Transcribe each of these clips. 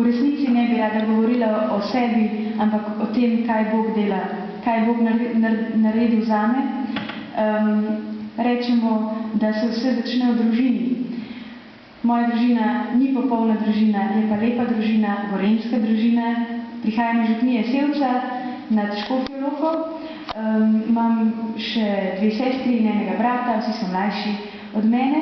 resnici ne bi rada govorila o sebi, ampak o tem, kaj Bog dela, kaj Bog naredil zame. Rečemo, da se vse začne v družini. Moja družina ni popolna družina, je pa lepa družina, gorenjska družina. Prihajam iz Župnije Sevca nad Škofjo Loko. Imam še 2 sestri in enega brata, vsi so mlajši od mene.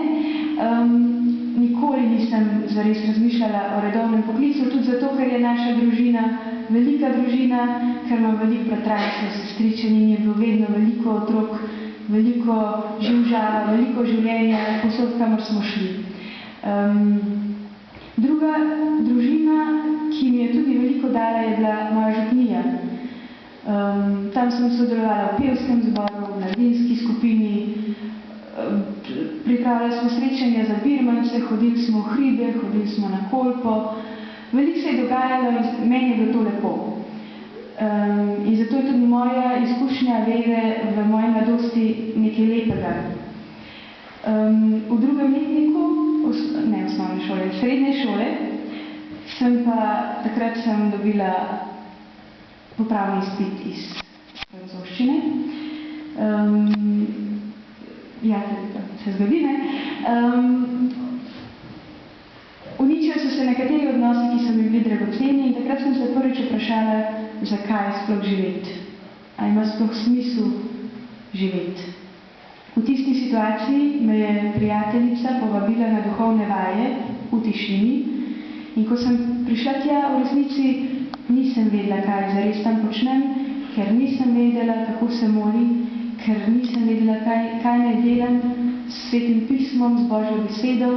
Nikoli nisem zares razmišljala o redovnem poklicu, tudi zato, ker je naša družina velika družina, ker imam veliko bratrancev, sestričen in je bilo vedno veliko otrok, veliko živžala, veliko življenja, povsod, kamor smo šli. Druga družina, ki mi je tudi veliko dala, je bila moja župnija. Tam sem sodelovala v pevskem zboru, v mladinski skupini, pripravljali smo srečanja za birmance, hodili smo v hribe, hodili smo na kolpo. Veliko se je dogajalo in meni je bilo to lepo. In zato je tudi moja izkušnja vere v moji mladosti nekaj lepega. V drugem letniku, ne osnovne šole, srednje šole, takrat sem dobila popravni izpit iz francoščine. Ja, se zgodi, ne? Uničijo so se nekateri odnosi, ki so mi bili dragoceni in takrat sem se prvič vprašala, zakaj sploh živeti. A ima sploh smisel živeti. V tisti situaciji me je prijateljica povabila na duhovne vaje v tišini in ko sem prišla tja, v resnici nisem vedela, kaj zares tam počnem, ker nisem vedela, kako se moli, ker nisem vedela, kaj naj delam s svetim pismom, z Božjo besedo,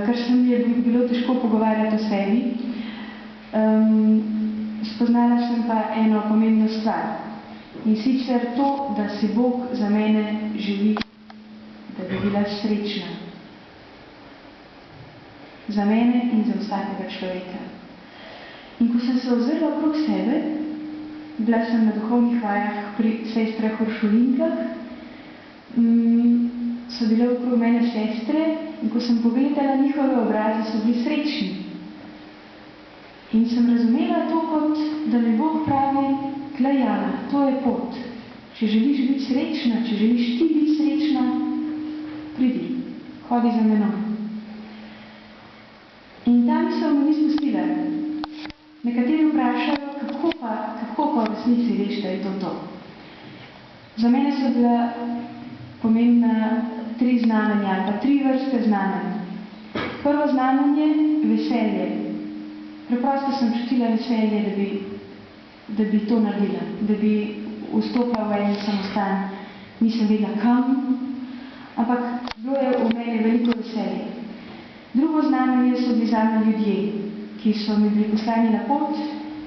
ker se mi je bilo težko pogovarjati o sebi. Spoznala sem pa eno pomembno stvar. In sicer to, da si Bog za mene želi, da bi bila srečna. Za mene in za vsakega človeka. In ko sem se ozrla okrog sebe, bila sem na duhovnih vajah pri sestrah Uršulinkah, so bile okrog mene sestre in ko sem pogledala njihove obraze, so bili srečni. In sem razumela to kot, da mi Bog pravi, glej, Jana, to je pot. Če želiš biti srečna, če želiš ti biti srečna, pridi, hodi za menoj. In tam so me ni spustila. Nekateri vprašajo, kako pa v resnici veš, da je to. Za mene so bila pomembna 3 znamenja, ali pa 3 vrste znamenj. Prvo znamenje, veselje. Preprosto sem čutila veselje, da bi to naredila, da bi vstopila v en samostan. Nisem vedela kam, ampak bilo je v meni veliko veselje. Drugo znamenje so bili zame ljudje, ki so mi bili poslani na pot.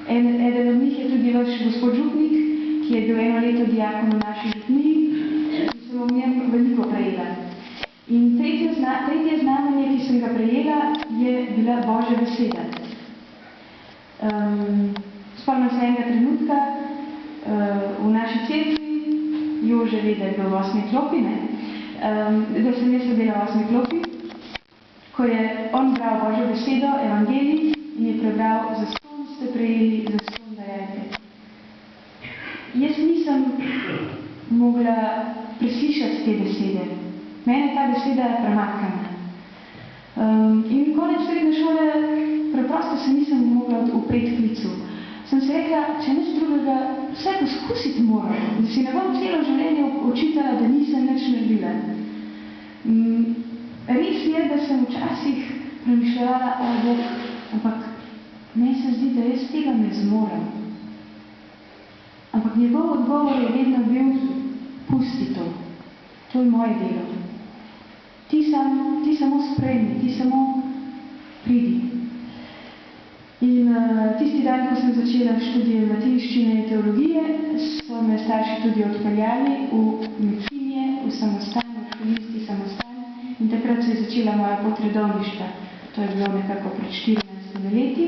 Eden od njih je tudi vaš gospod župnik, ki je bil 1 leto dijakon v naši župniji, ki sem v njem veliko prejela. In tretje znamenje, ki sem ga prejela, je bila Božja beseda. Spomnim se enega trenutka v naši cerkvi, Jože ve, da je bil v 8. klopi, da sem jaz sedela v 8. klopi, ko je on bral Božjo besedo, evangelij, in je prebral, zastonj ste prejeli, zastonj dajete. Jaz nisem mogla preslišati te besede. Mene ta beseda je premaknjena. In konec srednje šole preprosto se nisem mogla upreti klicu. Sem se rekla, če nič drugega, vse poskusiti moram, da si ne bom celo življenje očitala, da nisem nič naredila. Res je, da sem včasih premišljala, ampak meni se zdi, da jaz tega ne zmorem. Ampak njegov odgovor je vedno bil, pusti to. To je moje delo. Ti samo sprejmi, ti samo pridi. In tisti dan, ko sem začela študije latinščine in teologije, so me starši tudi odpeljali v Mecinje, v samostan, v školinski samostan. In takrat se je začela moja pot redovništva. To je bilo nekako pred 14 leti.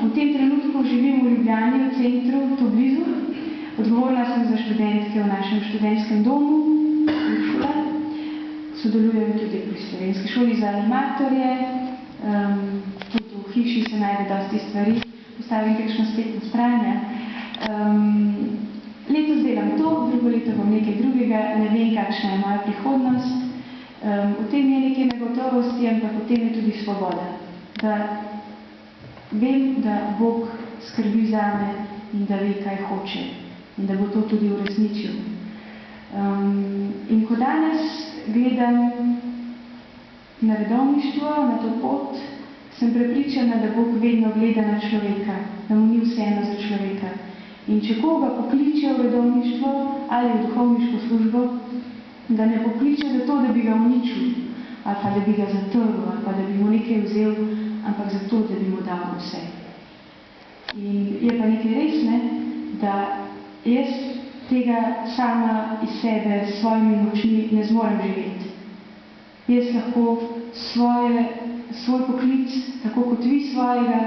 V tem trenutku živim v Ljubljani, v centru, tu blizu. Odgovorna sem za študentke v našem študentskem domu, sodelujem tudi pri Slovenski šoli za animatorje, tudi v hiši se najde dosti stvari, postavim kakšno spletno stranje. Letos delam to, drugo leto bom nekaj drugega, ne vem, kakšna je moja prihodnost. V tem je nekaj negotovosti, ampak v tem je tudi svoboda. Da vem, da Bog skrbi zame in da ve, kaj hoče in da bo to tudi uresničil. In ko danes gledam na redovništvo, na to pot, sem prepričana, da Bog vedno gleda na človeka, da mu ni vseeno za človeka. In če koga pokliče v redovništvo ali v duhovniško službo, ga ne pokliče zato, da bi ga uničil, ali pa da bi ga zatrl, ali pa da bi mu nekaj vzel, ampak zato, da bi mu dal vse. In je pa nekaj res, ne, da jaz tega sama iz sebe s svojimi močmi ne zmorem živeti. Jaz lahko svoj poklic, tako kot vi svojega,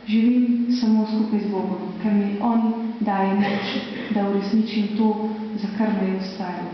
živim samo skupaj z Bogom, ker mi On daje moč, da uresničim to, za kar me je ustvaril.